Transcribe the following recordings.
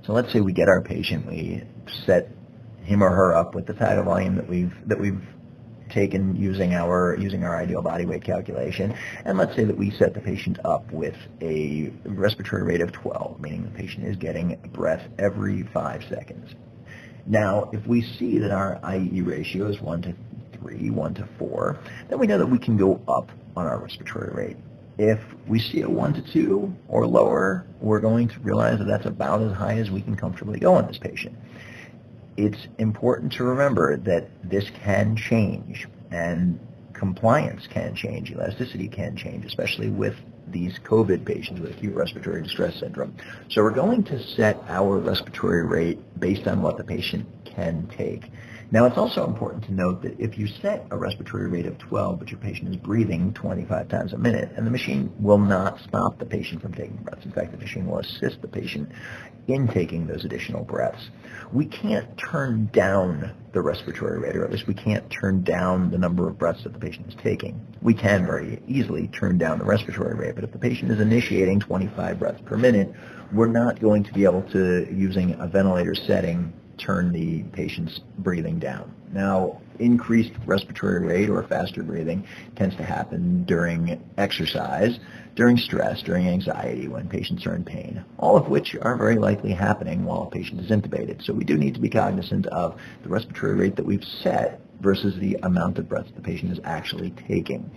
So let's say we get our patient, we set him or her up with the tag volume that we've taken using our ideal body weight calculation, and let's say that we set the patient up with a respiratory rate of 12, meaning the patient is getting a breath every 5 seconds. Now, if we see that our IE ratio is 1 to 3, 1 to 4, then we know that we can go up on our respiratory rate. If we see a 1 to 2 or lower, we're going to realize that that's about as high as we can comfortably go on this patient. It's important to remember that this can change, and compliance can change, elasticity can change, especially with these COVID patients with acute respiratory distress syndrome. So we're going to set our respiratory rate based on what the patient can take. Now, it's also important to note that if you set a respiratory rate of 12, but your patient is breathing 25 times a minute, and the machine will not stop the patient from taking breaths. In fact, the machine will assist the patient in taking those additional breaths. We can't turn down the respiratory rate, or at least we can't turn down the number of breaths that the patient is taking. We can very easily turn down the respiratory rate, but if the patient is initiating 25 breaths per minute, we're not going to be able to, using a ventilator setting, turn the patient's breathing down. Now, increased respiratory rate or faster breathing tends to happen during exercise, during stress, during anxiety, when patients are in pain, all of which are very likely happening while a patient is intubated. So we do need to be cognizant of the respiratory rate that we've set versus the amount of breaths the patient is actually taking.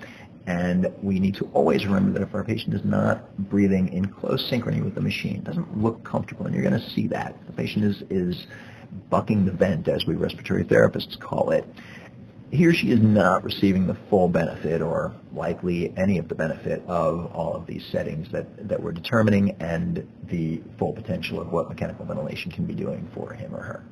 And we need to always remember that if our patient is not breathing in close synchrony with the machine, doesn't look comfortable, and you're going to see that. The patient is bucking the vent, as we respiratory therapists call it. He or she is not receiving the full benefit, or likely any of the benefit, of all of these settings that we're determining, and the full potential of what mechanical ventilation can be doing for him or her.